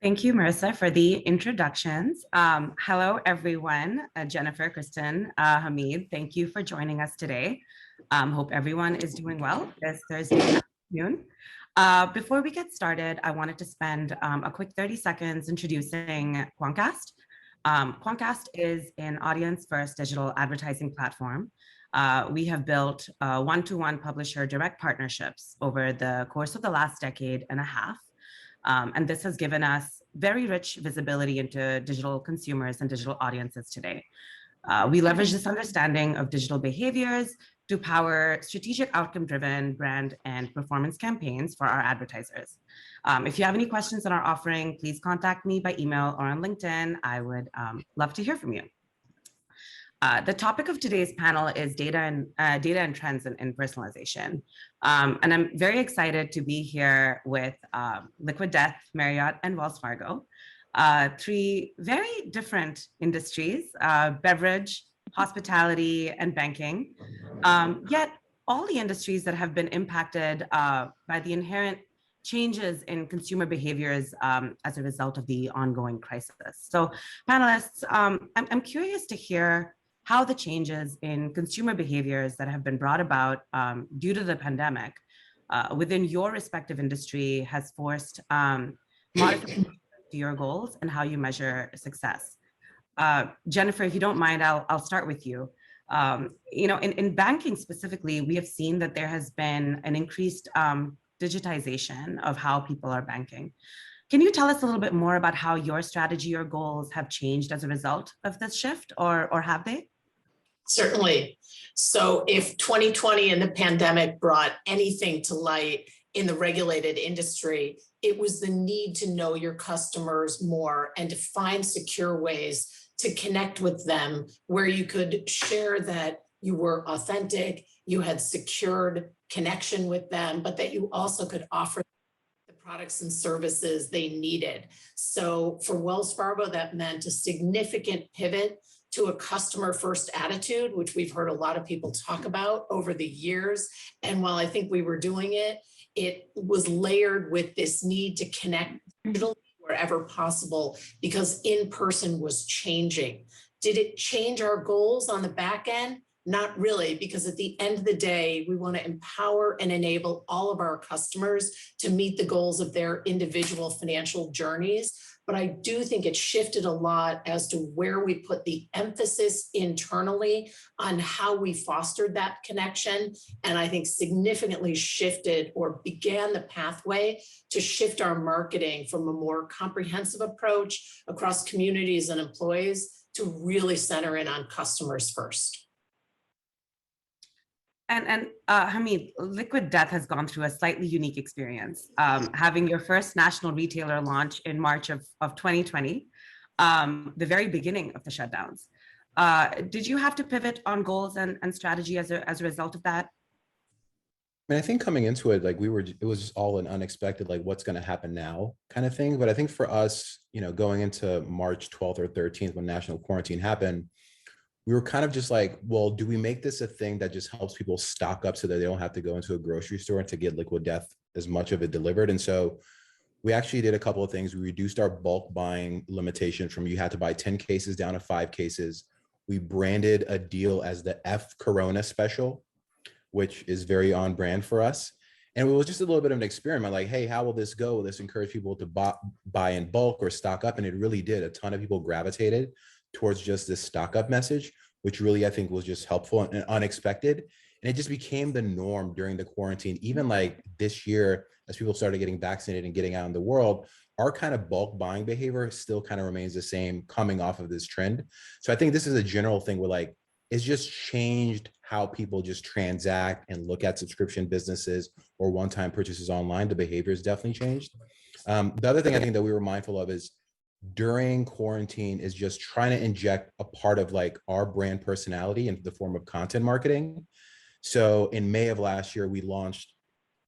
Thank you, Marissa, for the introductions. Hello, everyone. Jennifer, Kristin, Hamid, thank you for joining us today. Hope everyone is doing well this Thursday afternoon. Before we get started, I wanted to spend a quick 30 seconds introducing Quantcast. Quantcast is an audience-first digital advertising platform. We have built one-to-one publisher direct partnerships over the course of the last decade and a half. And this has given us very rich visibility into digital consumers and digital audiences today. We leverage this understanding of digital behaviors to power strategic outcome-driven brand and performance campaigns for our advertisers. If you have any questions on our offering, please contact me by email or on LinkedIn. I would love to hear from you. The topic of today's panel is data and trends in personalization. And I'm very excited to be here with Liquid Death, Marriott, and Wells Fargo, three very different industries, beverage, hospitality, and banking, yet all the industries that have been impacted by the inherent changes in consumer behaviors as a result of the ongoing crisis. So panelists, I'm curious to hear how the changes in consumer behaviors that have been brought about due to the pandemic within your respective industry has forced modifications to your goals and how you measure success. Jennifer, if you don't mind, I'll start with you. In banking specifically, we have seen that there has been an increased digitization of how people are banking. Can you tell us a little bit more about how your strategy or goals have changed as a result of this shift, or have they? Certainly. So if 2020 and the pandemic brought anything to light in the regulated industry, it was the need to know your customers more and to find secure ways to connect with them where you could share that you were authentic, you had secured connection with them, but that you also could offer the products and services they needed. So for Wells Fargo, that meant a significant pivot to a customer-first attitude, which we've heard a lot of people talk about over the years. And while I think we were doing it, it was layered with this need to connect digitally wherever possible because in-person was changing. Did it change our goals on the back end? Not really, because at the end of the day, we want to empower and enable all of our customers to meet the goals of their individual financial journeys. But I do think it shifted a lot as to where we put the emphasis internally on how we fostered that connection. And I think significantly shifted or began the pathway to shift our marketing from a more comprehensive approach across communities and employees to really center in on customers first. And Hamid, Liquid Death has gone through a slightly unique experience, having your first national retailer launch in March of 2020, the very beginning of the shutdowns. Did you have to pivot on goals and strategy as a result of that? I mean, I think coming into it, it was just all an unexpected, what's going to happen now kind of thing. But I think for us, going into March 12th or 13th when national quarantine happened, we were kind of just like, well, do we make this a thing that just helps people stock up so that they don't have to go into a grocery store to get Liquid Death as much of it delivered? And so we actually did a couple of things. We reduced our bulk buying limitation from you had to buy 10 cases down to 5 cases. We branded a deal as the F Corona special, which is very on brand for us. And it was just a little bit of an experiment, like, hey, how will this go? Will this encourage people to buy in bulk or stock up? And it really did. A ton of people gravitated towards just this stock up message, which really I think was just helpful and unexpected. And it just became the norm during the quarantine. Even like this year, as people started getting vaccinated and getting out in the world, our kind of bulk buying behavior still kind of remains the same coming off of this trend. So I think this is a general thing where it's just changed how people just transact and look at subscription businesses or one-time purchases online. The behavior has definitely changed. The other thing I think that we were mindful of is during quarantine is just trying to inject a part of our brand personality into the form of content marketing. So in May of last year, we launched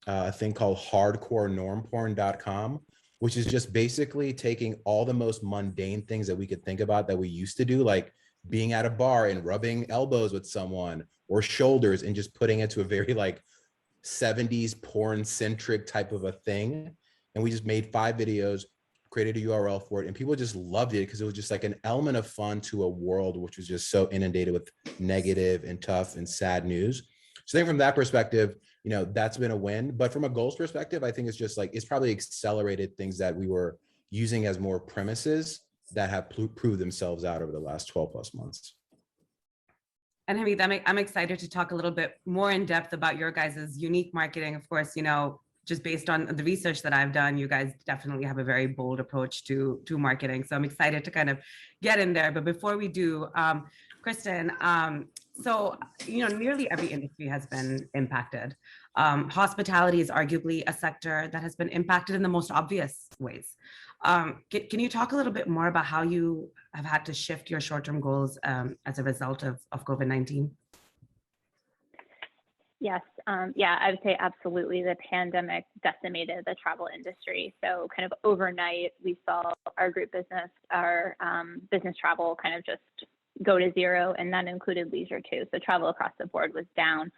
a thing called hardcorenormporn.com, which is just basically taking all the most mundane things that we could think about that we used to do, like being at a bar and rubbing elbows with someone or shoulders, and just putting it to a very 70s porn centric type of a thing. And we just made 5 videos, created a URL for it, and people just loved it because it was just like an element of fun to a world which was just so inundated with negative and tough and sad news. So I think from that perspective, you know, that's been a win. But from a goals perspective, I think it's just like, it's probably accelerated things that we were using as more premises that have proved themselves out over the last 12 plus months. And Hamid, I'm excited to talk a little bit more in depth about your guys' unique marketing. Of course, you know, just based on the research that I've done, you guys definitely have a very bold approach to marketing. So I'm excited to kind of get in there. But before we do, Kristin, so, you know, nearly every industry has been impacted. Hospitality is arguably a sector that has been impacted in the most obvious ways. Can you talk a little bit more about how you have had to shift your short-term goals as a result of COVID-19? Yes, yeah, I would say absolutely. The pandemic decimated the travel industry. So kind of overnight, we saw our group business, our business travel kind of just go to zero, and that included leisure too. So travel across the board was down.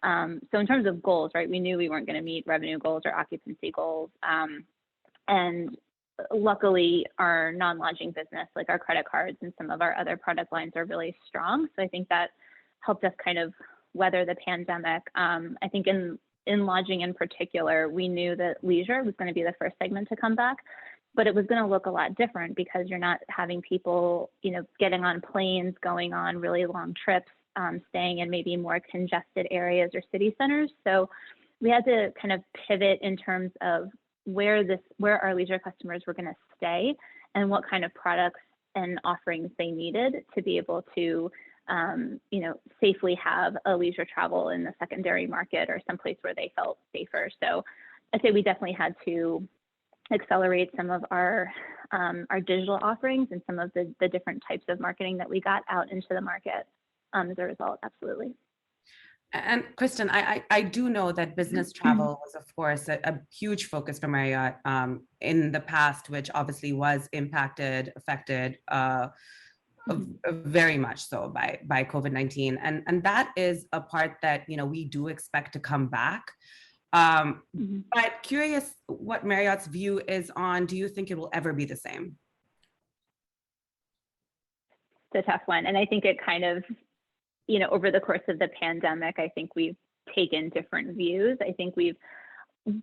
So in terms of goals, right, we knew we weren't going to meet revenue goals or occupancy goals. And luckily, our non-lodging business, like our credit cards and some of our other product lines, are really strong. So I think that helped us kind of weather the pandemic. I think in lodging in particular, we knew that leisure was going to be the first segment to come back, but it was going to look a lot different because you're not having people, you know, getting on planes, going on really long trips, staying in maybe more congested areas or city centers. So we had to kind of pivot in terms of where our leisure customers were going to stay and what kind of products and offerings they needed to be able to you know, safely have a leisure travel in the secondary market or someplace where they felt safer. So I'd say we definitely had to accelerate some of our digital offerings and some of the different types of marketing that we got out into the market as a result. Absolutely. And Kristin, I do know that business travel was, of course, a huge focus for Marriott in the past, which obviously was affected very much so by COVID-19. And that is a part that, you know, we do expect to come back. But curious what Marriott's view is on, do you think it will ever be the same? It's a tough one. And I think it kind of, you know, over the course of the pandemic, I think we've taken different views. I think we've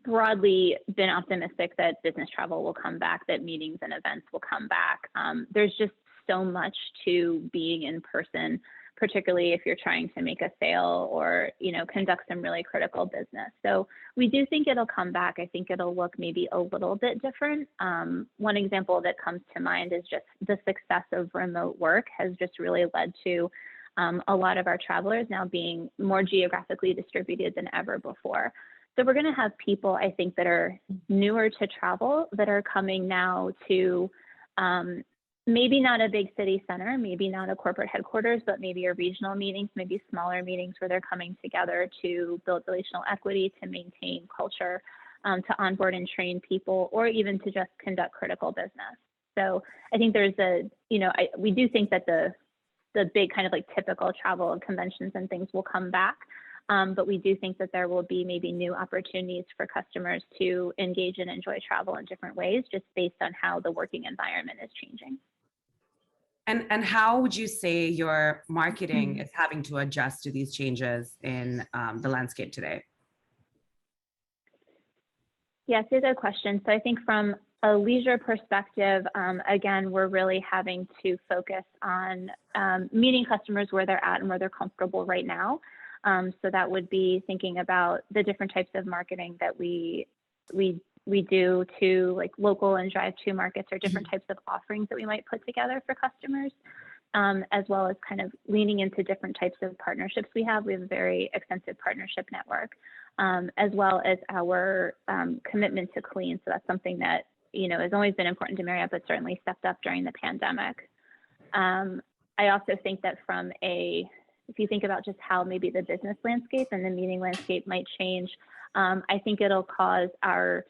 broadly been optimistic that business travel will come back, that meetings and events will come back. There's just so much to being in person, particularly if you're trying to make a sale or, you know, conduct some really critical business. So we do think it'll come back. I think it'll look maybe a little bit different. One example that comes to mind is just the success of remote work has just really led to a lot of our travelers now being more geographically distributed than ever before. So we're going to have people, I think, that are newer to travel that are coming now to maybe not a big city center, maybe not a corporate headquarters, but maybe a regional meetings, maybe smaller meetings where they're coming together to build relational equity, to maintain culture, to onboard and train people, or even to just conduct critical business. So I think there's we do think that the big kind of like typical travel and conventions and things will come back. But we do think that there will be maybe new opportunities for customers to engage and enjoy travel in different ways, just based on how the working environment is changing. And how would you say your marketing is having to adjust to these changes in the landscape today? Yes, it's a good question. So I think from a leisure perspective, again, we're really having to focus on meeting customers where they're at and where they're comfortable right now. So that would be thinking about the different types of marketing that we do to like local and drive-to markets, or different types of offerings that we might put together for customers, as well as kind of leaning into different types of partnerships we have. We have a very extensive partnership network, as well as our commitment to clean. So that's something that, you know, has always been important to Marriott, but certainly stepped up during the pandemic. I also think that if you think about just how maybe the business landscape and the meeting landscape might change, I think it'll cause our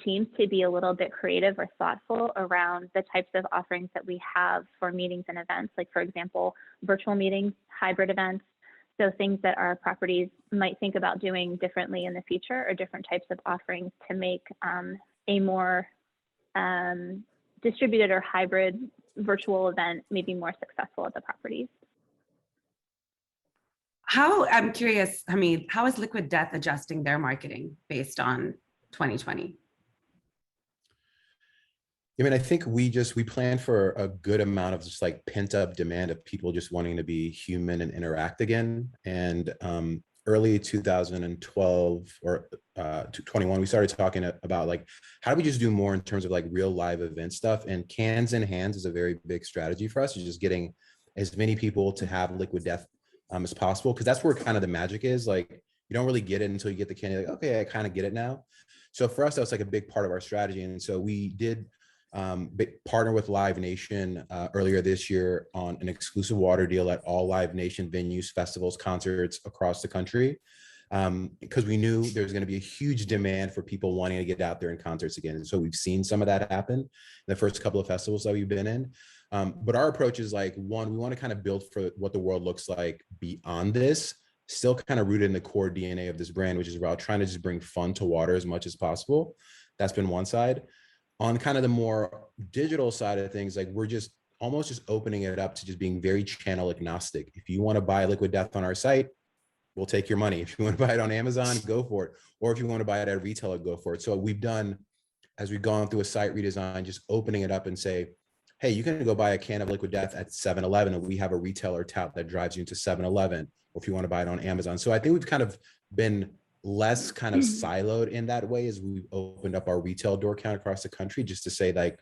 teams to be a little bit creative or thoughtful around the types of offerings that we have for meetings and events, like, for example, virtual meetings, hybrid events. So things that our properties might think about doing differently in the future, or different types of offerings to make a more distributed or hybrid virtual event may be more successful at the properties. I'm curious, Hamid, how is Liquid Death adjusting their marketing based on 2020? I mean, I think we planned for a good amount of just like pent up demand of people just wanting to be human and interact again. And early 2012 or 21, we started talking about like, how do we just do more in terms of like real live event stuff? And Cans in Hands is a very big strategy for us. Is just getting as many people to have Liquid Death as possible. Cause that's where kind of the magic is. Like, you don't really get it until you get the can. You're like, okay, I kind of get it now. So for us, that was like a big part of our strategy. And so we did partner with Live Nation earlier this year on an exclusive water deal at all Live Nation venues, festivals, concerts across the country, because we knew there's going to be a huge demand for people wanting to get out there in concerts again. And so we've seen some of that happen in the first couple of festivals that we've been in. But our approach is like, one, we want to kind of build for what the world looks like beyond this, still kind of rooted in the core DNA of this brand, which is about trying to just bring fun to water as much as possible. That's been one side. On kind of the more digital side of things, like we're just almost just opening it up to just being very channel agnostic. If you want to buy Liquid Death on our site, we'll take your money. If you want to buy it on Amazon, go for it. Or if you want to buy it at a retailer, go for it. So we've done, as we've gone through a site redesign, just opening it up and say, hey, you can go buy a can of Liquid Death at 7-Eleven, and we have a retailer tout that drives you into 7-Eleven, or if you want to buy it on Amazon. So I think we've kind of been less kind of siloed in that way as we've opened up our retail door count across the country, just to say like,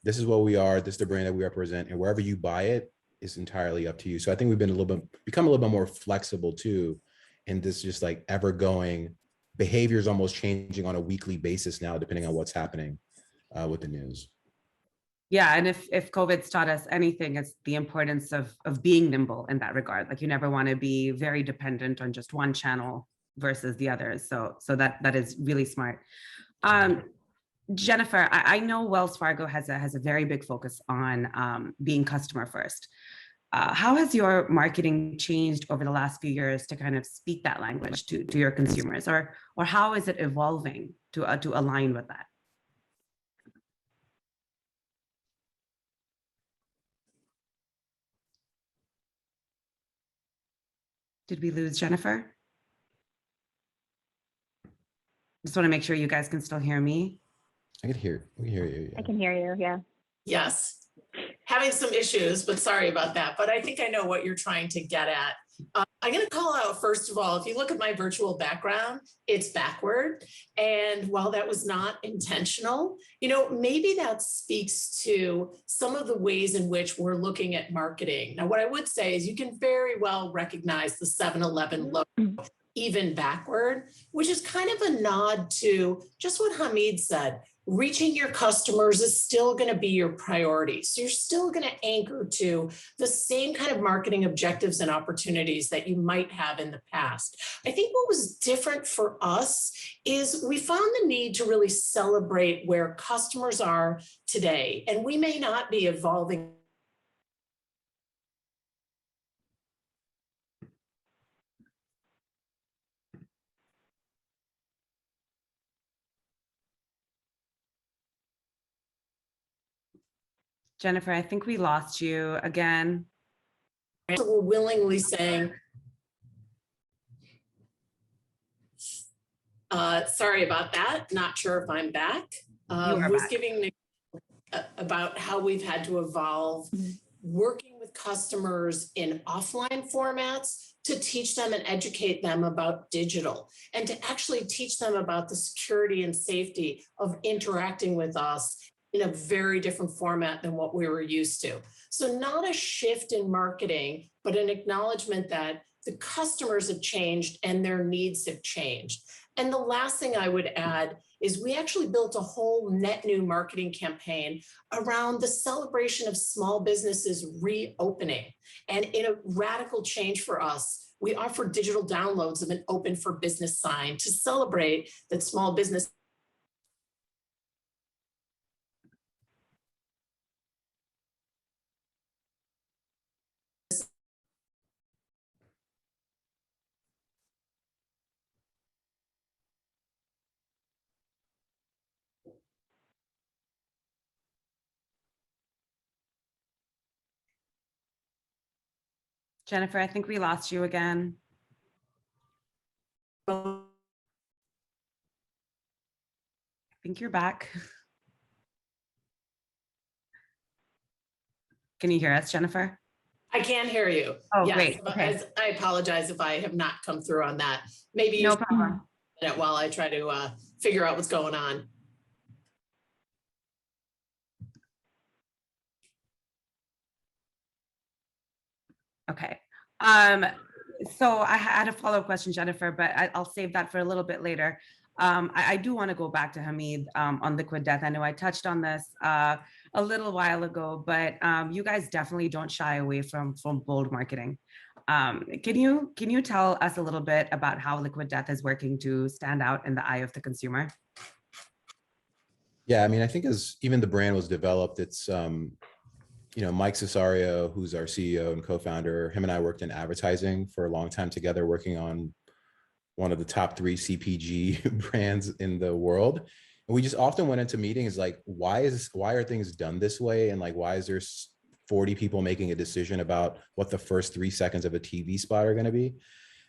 this is what we are, this is the brand that we represent, and wherever you buy it is entirely up to you. So I think we've been become a little bit more flexible too, in this just like ever going behaviors almost changing on a weekly basis now, depending on what's happening with the news. Yeah, and if COVID's taught us anything, it's the importance of being nimble in that regard. Like you never want to be very dependent on just one channel versus the others. So that is really smart. Jennifer, I know Wells Fargo has a very big focus on being customer first. How has your marketing changed over the last few years to kind of speak that language to your consumers, or how is it evolving to align with that? Did we lose Jennifer? Just want to make sure you guys can still hear me. We can hear you. Yeah. I can hear you, yeah. Yes, having some issues, but sorry about that. But I think I know what you're trying to get at. I'm going to call out, first of all, if you look at my virtual background, it's backward. And while that was not intentional, maybe that speaks to some of the ways in which we're looking at marketing. Now, what I would say is you can very well recognize the 7-Eleven logo even backward, which is kind of a nod to just what Hamid said. Reaching your customers is still going to be your priority. So you're still going to anchor to the same kind of marketing objectives and opportunities that you might have in the past. I think what was different for us is we found the need to really celebrate where customers are today. And we may not be evolving Jennifer, I think we lost you again. So we're willingly saying, sorry about that. Not sure if I'm back. Was giving about how we've had to evolve working with customers in offline formats to teach them and educate them about digital, and to actually teach them about the security and safety of interacting with us in a very different format than what we were used to. So not a shift in marketing, but an acknowledgement that the customers have changed and their needs have changed. And the last thing I would add is we actually built a whole net new marketing campaign around the celebration of small businesses reopening. And in a radical change for us, we offer digital downloads of an open for business sign to celebrate that small business Jennifer, I think we lost you again. I think you're back. Can you hear us, Jennifer? I can hear you. Oh, Yes, great. Okay. I apologize if I have not come through on that. Maybe you No problem. it while I try to figure out what's going on. Okay. So I had a follow-up question, Jennifer, but I'll save that for a little bit later. I do want to go back to Hamid on liquid death. I know I touched on this a little while ago, but you guys definitely don't shy away from bold marketing. Can you tell us a little bit about how liquid death is working to stand out in the eye of the consumer? Yeah, I mean, I think as even the brand was developed, it's Mike Cesario, who's our CEO and co-founder, him and I worked in advertising for a long time together, working on one of the top 3 CPG brands in the world. And we just often went into meetings like, why are things done this way? And like, why is there 40 people making a decision about what the first 3 seconds of a TV spot are going to be?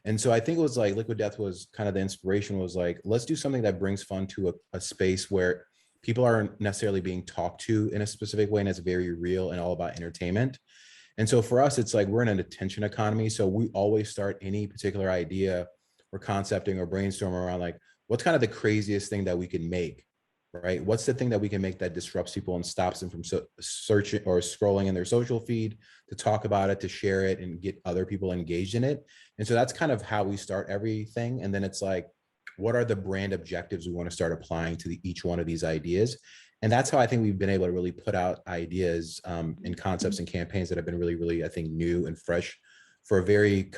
And so I think it was like Liquid Death was kind of the inspiration, was like, let's do something that brings fun to a space where people aren't necessarily being talked to in a specific way, and it's very real and all about entertainment. And so for us, it's like we're in an attention economy. So we always start any particular idea or concepting or brainstorming around like, what's kind of the craziest thing that we can make, right? What's the thing that we can make that disrupts people and stops them from searching or scrolling in their social feed to talk about it, to share it and get other people engaged in it. And so that's kind of how we start everything. And then it's like, what are the brand objectives we want to start applying to each one of these ideas? And that's how I think we've been able to really put out ideas and concepts and campaigns that have been really, really, I think, new and fresh for a very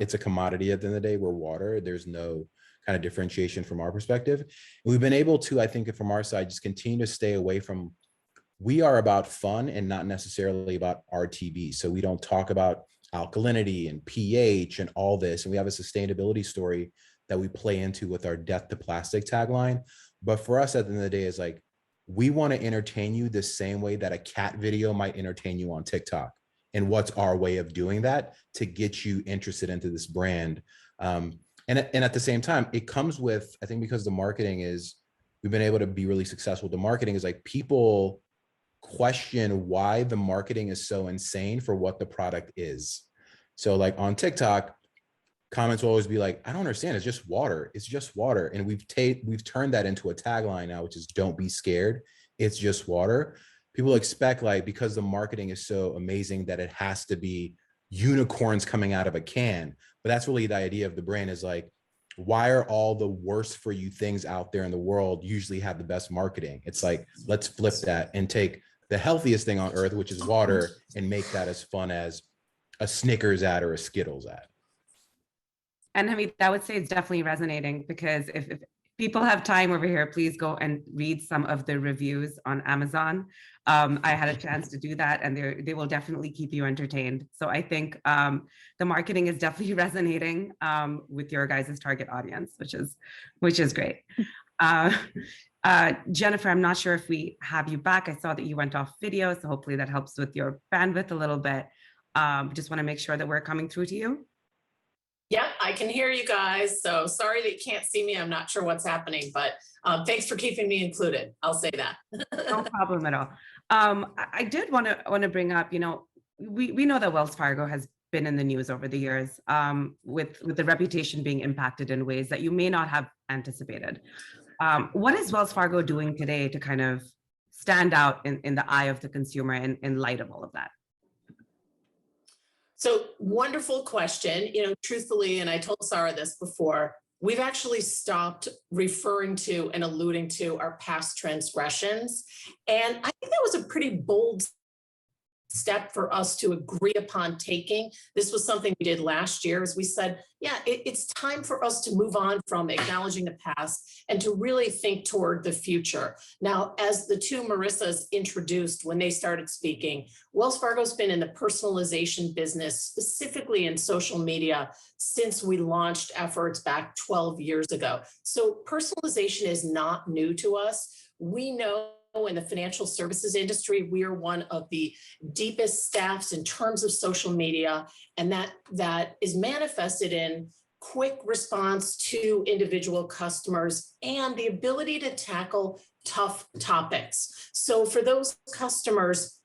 it's a commodity at the end of the day. We're water. There's no kind of differentiation from our perspective. And we've been able to, I think, from our side, just continue to stay away from, we are about fun and not necessarily about RTV. So we don't talk about alkalinity and pH and all this. And we have a sustainability story that we play into with our Death to Plastic tagline. But for us at the end of the day, is like, we want to entertain you the same way that a cat video might entertain you on TikTok. And what's our way of doing that to get you interested into this brand? And at the same time, it comes with, I think, because the marketing is, we've been able to be really successful. The marketing is like, people question why the marketing is so insane for what the product is. So like on TikTok, comments will always be like, I don't understand. It's just water. It's just water. And we've turned that into a tagline now, which is don't be scared. It's just water. People expect, like, because the marketing is so amazing, that it has to be unicorns coming out of a can. But that's really the idea of the brand, is like, why are all the worst for you things out there in the world usually have the best marketing? It's like, let's flip that and take the healthiest thing on earth, which is water, and make that as fun as a Snickers ad or a Skittles ad. And Hamid, I would say it's definitely resonating, because if people have time over here, please go and read some of the reviews on Amazon. I had a chance to do that, and they will definitely keep you entertained. So I think the marketing is definitely resonating with your guys' target audience, which is great. Jennifer, I'm not sure if we have you back. I saw that you went off video, so hopefully that helps with your bandwidth a little bit. Just want to make sure that we're coming through to you. Yeah, I can hear you guys. So sorry that you can't see me. I'm not sure what's happening, but thanks for keeping me included. I'll say that. No problem at all. I did want to bring up, we know that Wells Fargo has been in the news over the years with the reputation being impacted in ways that you may not have anticipated. What is Wells Fargo doing today to kind of stand out in the eye of the consumer in light of all of that? So wonderful question. Truthfully, and I told Sarah this before, we've actually stopped referring to and alluding to our past transgressions. And I think that was a pretty bold step for us to agree upon taking. This was something we did last year, as we said, yeah, it's time for us to move on from acknowledging the past and to really think toward the future. Now, as the two Marissas introduced when they started speaking, Wells Fargo's been in the personalization business, specifically in social media, since we launched efforts back 12 years ago. So personalization is not new to us. We know in the financial services industry, we are one of the deepest staffs in terms of social media, and that is manifested in quick response to individual customers and the ability to tackle tough topics. So for those customers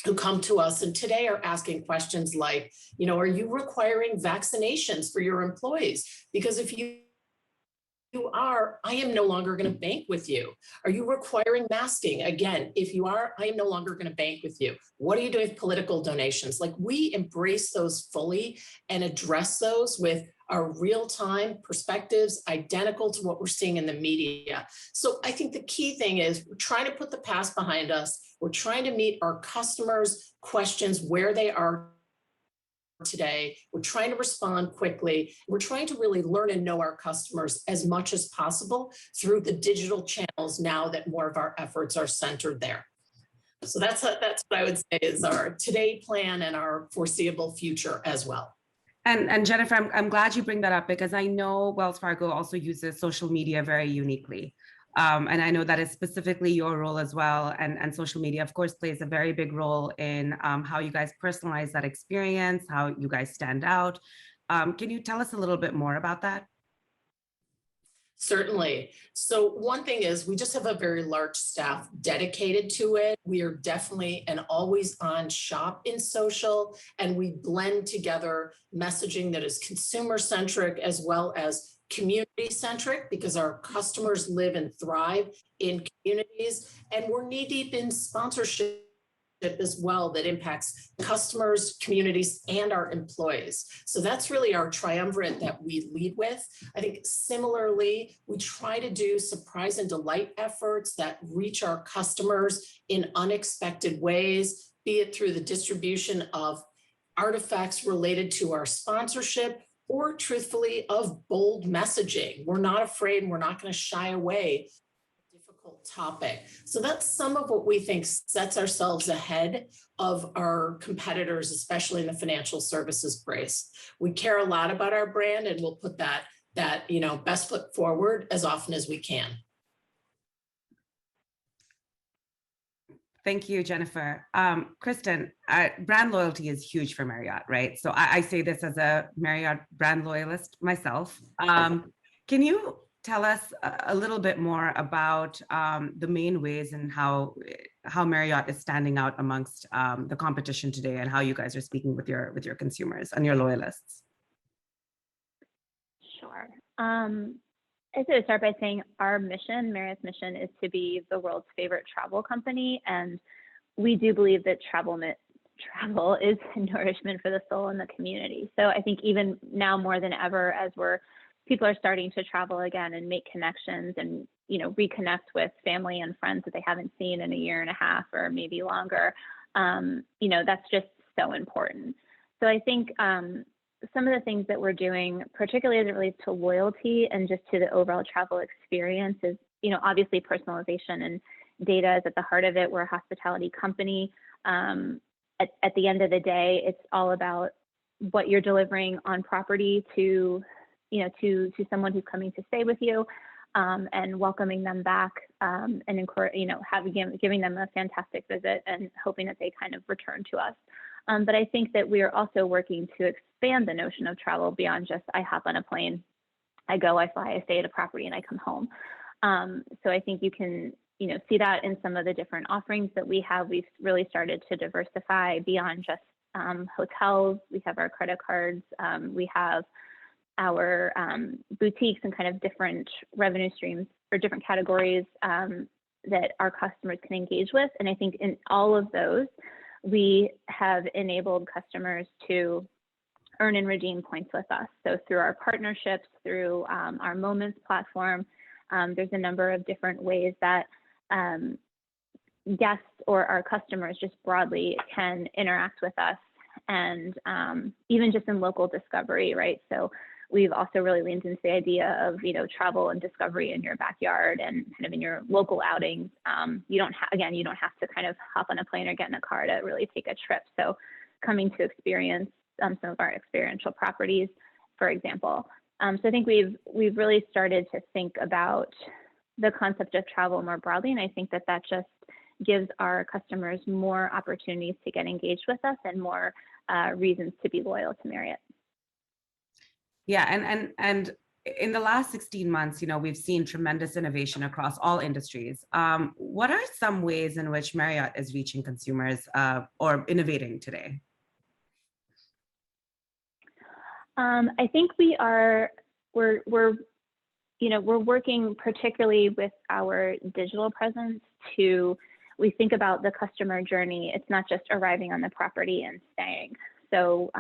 who come to us and today are asking questions like, are you requiring vaccinations for your employees? Because if you are, I am no longer going to bank with you. Are you requiring masking? Again, if you are, I am no longer going to bank with you. What are you doing with political donations? Like, we embrace those fully and address those with our real-time perspectives, identical to what we're seeing in the media. So I think the key thing is we're trying to put the past behind us. We're trying to meet our customers' questions where they are today. We're trying to respond quickly. We're trying to really learn and know our customers as much as possible through the digital channels now that more of our efforts are centered there. So that's what I would say is our today plan and our foreseeable future as well. And Jennifer, I'm glad you bring that up, because I know Wells Fargo also uses social media very uniquely. And I know that is specifically your role as well. And social media, of course, plays a very big role in how you guys personalize that experience, how you guys stand out. Can you tell us a little bit more about that? Certainly. So one thing is we just have a very large staff dedicated to it. We are definitely an always on shop in social, and we blend together messaging that is consumer centric as well as community centric, because our customers live and thrive in communities, and we're knee deep in sponsorship as well that impacts customers, communities, and our employees. So that's really our triumvirate that we lead with. I think similarly, we try to do surprise and delight efforts that reach our customers in unexpected ways, be it through the distribution of artifacts related to our sponsorship, or truthfully of bold messaging. We're not afraid, we're not going to shy away topic. So that's some of what we think sets ourselves ahead of our competitors, especially in the financial services space. We care a lot about our brand, and we'll put that best foot forward as often as we can. Thank you, Jennifer. Kristin, brand loyalty is huge for Marriott, right? So I say this as a Marriott brand loyalist myself. Can you tell us a little bit more about the main ways and how Marriott is standing out amongst the competition today, and how you guys are speaking with your consumers and your loyalists? Sure. I'd say to start by saying our mission, Marriott's mission, is to be the world's favorite travel company, and we do believe that travel is nourishment for the soul and the community. So I think even now more than ever, as people are starting to travel again and make connections and, reconnect with family and friends that they haven't seen in a year and a half or maybe longer, that's just so important. So I think some of the things that we're doing, particularly as it relates to loyalty and just to the overall travel experience, is, obviously personalization and data is at the heart of it. We're a hospitality company. At the end of the day, it's all about what you're delivering on property to someone who's coming to stay with you, and welcoming them back, and giving them a fantastic visit and hoping that they kind of return to us. But I think that we are also working to expand the notion of travel beyond just I hop on a plane, I go, I fly, I stay at a property, and I come home. So I think you can see that in some of the different offerings that we have. We've really started to diversify beyond just hotels. We have our credit cards. We have our boutiques and kind of different revenue streams or different categories that our customers can engage with. And I think in all of those, we have enabled customers to earn and redeem points with us. So through our partnerships, through our Moments platform, there's a number of different ways that guests or our customers just broadly can interact with us, and even just in local discovery, right? So we've also really leaned into the idea of, travel and discovery in your backyard and kind of in your local outings. You don't have to kind of hop on a plane or get in a car to really take a trip. So coming to experience some of our experiential properties, for example. So I think we've really started to think about the concept of travel more broadly. And I think that just gives our customers more opportunities to get engaged with us and more reasons to be loyal to Marriott. Yeah, and in the last 16 months, we've seen tremendous innovation across all industries. What are some ways in which Marriott is reaching consumers or innovating today? I think we're working particularly with our digital presence we think about the customer journey. It's not just arriving on the property and staying. So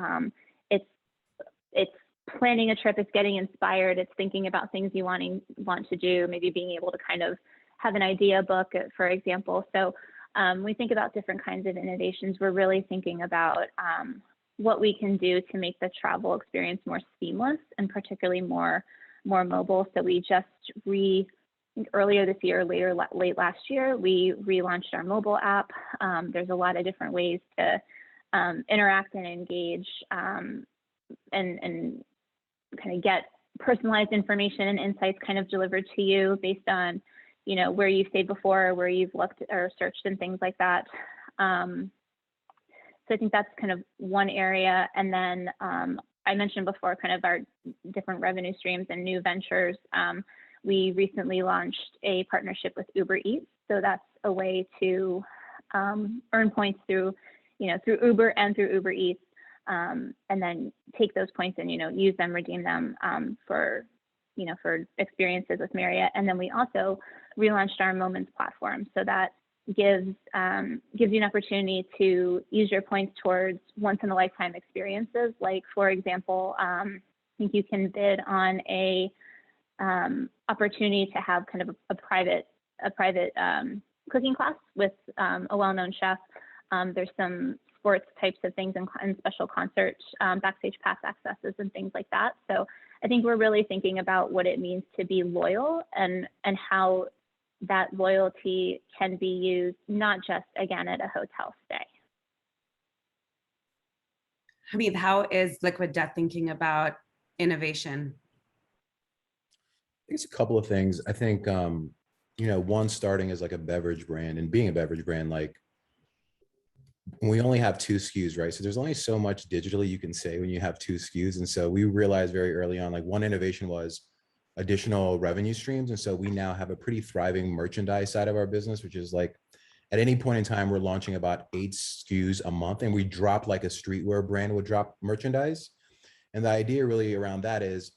it's planning a trip, it's getting inspired, it's thinking about things you want to do, maybe being able to kind of have an idea book, for example. So we think about different kinds of innovations. We're really thinking about what we can do to make the travel experience more seamless and particularly more mobile. So we just earlier this year, late last year, we relaunched our mobile app. There's a lot of different ways to interact and engage and kind of get personalized information and insights kind of delivered to you based on, where you stayed before, where you've looked or searched and things like that. So I think that's kind of one area. And then I mentioned before kind of our different revenue streams and new ventures. We recently launched a partnership with Uber Eats. So that's a way to earn points through Uber and through Uber Eats, and then take those points and, use them, redeem them for experiences with Marriott. And then we also relaunched our Moments platform. So that gives you an opportunity to use your points towards once in a lifetime experiences. Like, for example, I think you can bid on a opportunity to have kind of a private cooking class with a well-known chef. There's some sports types of things and special concerts, backstage pass accesses and things like that. So I think we're really thinking about what it means to be loyal and how that loyalty can be used, not just, again, at a hotel stay. Hamid, how is Liquid Death thinking about innovation? I think it's a couple of things. I think, one, starting as like a beverage brand and being a beverage brand, like we only have 2 SKUs, right? So there's only so much digitally you can say when you have 2 SKUs. And so we realized very early on, like one innovation was additional revenue streams. And so we now have a pretty thriving merchandise side of our business, which is like at any point in time, we're launching about 8 SKUs a month, and we drop like a streetwear brand would drop merchandise. And the idea really around that is,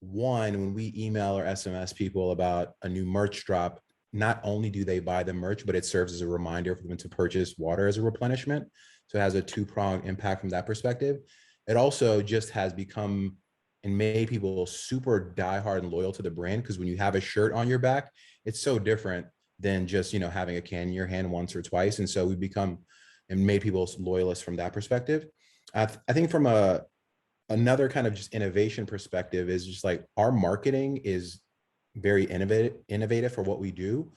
one, when we email or SMS people about a new merch drop, not only do they buy the merch, but it serves as a reminder for them to purchase water as a replenishment. So it has a 2-pronged impact from that perspective. It also just has become and made people super diehard and loyal to the brand, because when you have a shirt on your back, it's so different than just, having a can in your hand once or twice. And so we've become and made people loyalists from that perspective. I think from another kind of just innovation perspective is just like our marketing is very innovative for what we do.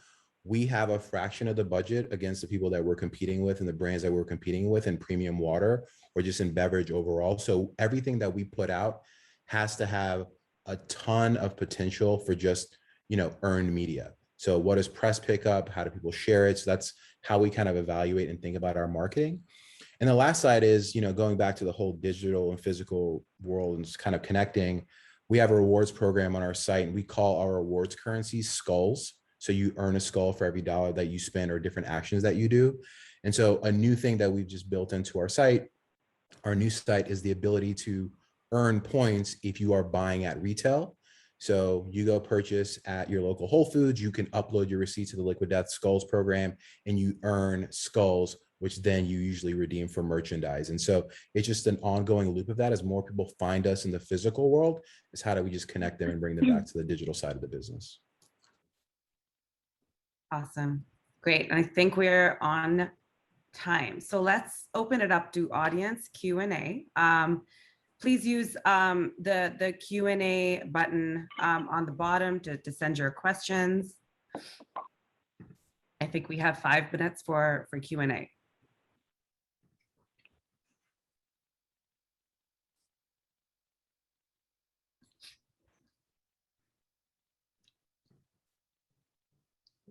We have a fraction of the budget against the people that we're competing with and the brands that we're competing with in premium water or just in beverage overall. So everything that we put out has to have a ton of potential for just, earned media. So what does press pick up? How do people share it? So that's how we kind of evaluate and think about our marketing. And the last side is, going back to the whole digital and physical world and just kind of connecting. We have a rewards program on our site, and we call our rewards currencies skulls. So you earn a skull for every dollar that you spend or different actions that you do. And so a new thing that we've just built into our new site is the ability to earn points if you are buying at retail. So you go purchase at your local Whole Foods, you can upload your receipt to the Liquid Death Skulls program, and you earn skulls, which then you usually redeem for merchandise. And so it's just an ongoing loop of that. As more people find us in the physical world, is how do we just connect them and bring them back to the digital side of the business. Awesome. Great. And I think we're on time. So let's open it up to audience Q&A. Please use the Q&A button on the bottom to send your questions. I think we have 5 minutes for Q&A.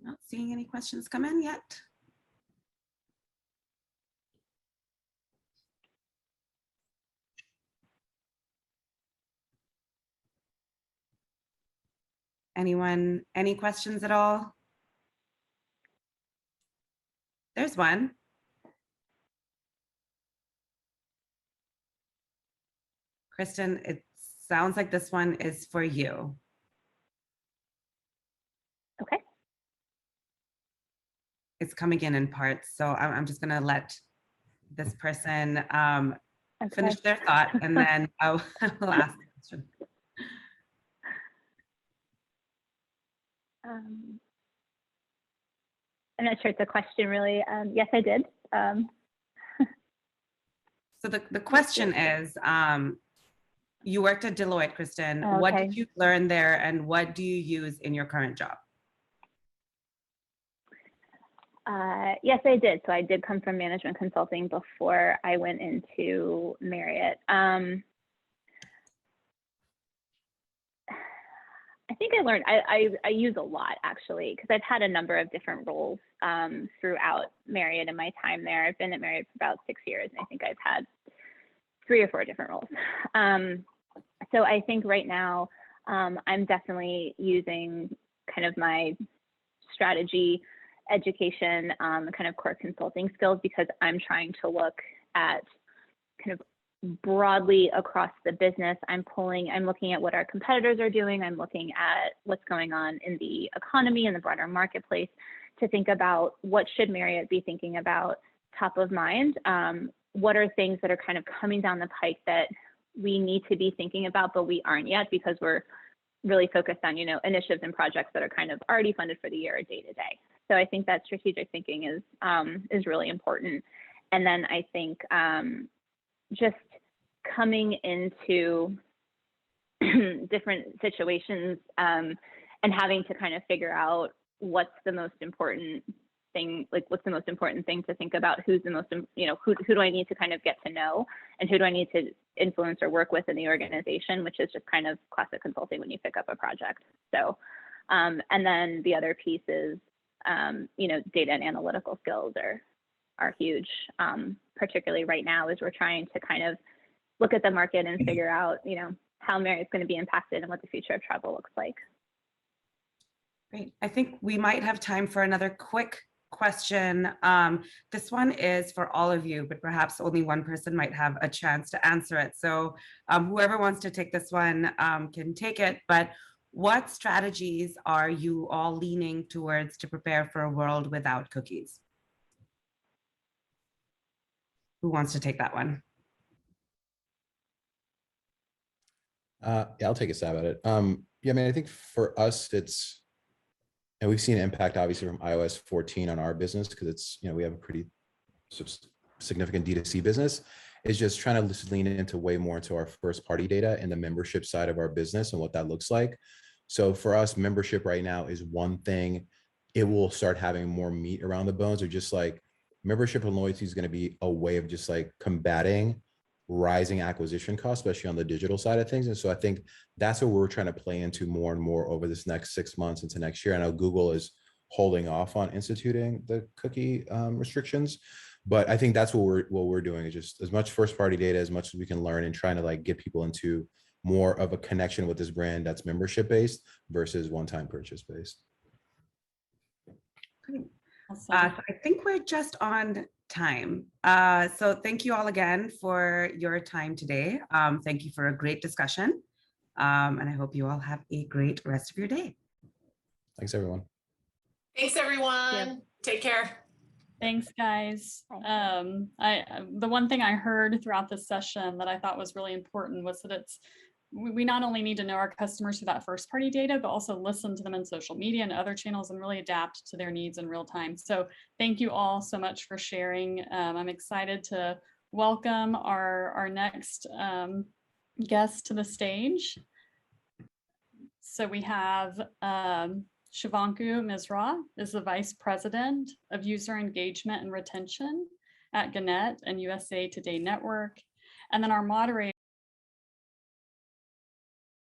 Not seeing any questions come in yet. Anyone, any questions at all? There's one. Kristin, it sounds like this one is for you. Okay. It's coming in parts, so I'm just gonna let this person finish their thought, and then I'll ask the question. I'm not sure it's a question really. Yes, I did. So the question is, you worked at Deloitte, Kristin. Okay. What did you learn there, and what do you use in your current job? Yes, I did. So I did come from management consulting before I went into Marriott. I think I learned, I use a lot actually, because I've had a number of different roles throughout Marriott in my time there. I've been at Marriott for about 6 years, and I think I've had 3 or 4 different roles. So I think right now I'm definitely using kind of my strategy, education, kind of core consulting skills, because I'm trying to look at kind of broadly across the business. I'm looking at what our competitors are doing. I'm looking at what's going on in the economy and the broader marketplace to think about what should Marriott be thinking about top of mind. What are things that are kind of coming down the pike that we need to be thinking about, but we aren't yet because we're really focused on, initiatives and projects that are kind of already funded for the year or day to day. So I think that strategic thinking is really important. And then I think just coming into different situations and having to kind of figure out what's the most important thing, like what's the most important thing to think about, who's the most, who do I need to kind of get to know, and who do I need to influence or work with in the organization, which is just kind of classic consulting when you pick up a project. So, and then the other piece is, data and analytical skills are huge, particularly right now as we're trying to kind of look at the market and figure out, how Marriott's going to be impacted and what the future of travel looks like. Great. I think we might have time for another quick question. This one is for all of you, but perhaps only one person might have a chance to answer it. So whoever wants to take this one can take it. But what strategies are you all leaning towards to prepare for a world without cookies? Who wants to take that one? Yeah, I'll take a stab at it. Yeah, I mean, I think for us, and we've seen impact obviously from iOS 14 on our business because it's, we have a pretty significant D2C business. Is just trying to lean into way more into our first party data and the membership side of our business and what that looks like. So for us, membership right now is one thing. It will start having more meat around the bones, or just like membership and loyalty is going to be a way of just like combating rising acquisition costs, especially on the digital side of things. And so I think that's what we're trying to play into more and more over this next 6 months into next year. I know Google is holding off on instituting the cookie restrictions, but I think that's what we're doing is just as much first party data as much as we can learn, and trying to like get people into more of a connection with this brand that's membership based versus one-time purchase based. Great. So I think we're just on time. So thank you all again for your time today. Thank you for a great discussion. And I hope you all have a great rest of your day. Thanks, everyone. Thanks, everyone. Yeah. Take care. Thanks, guys. The one thing I heard throughout this session that I thought was really important was that we not only need to know our customers through that first party data, but also listen to them in social media and other channels and really adapt to their needs in real time. So thank you all so much for sharing. I'm excited to welcome our next guest to the stage. So we have Shivanku Misra is the Vice President of User Engagement and Retention at Gannett and USA Today Network. And then our moderator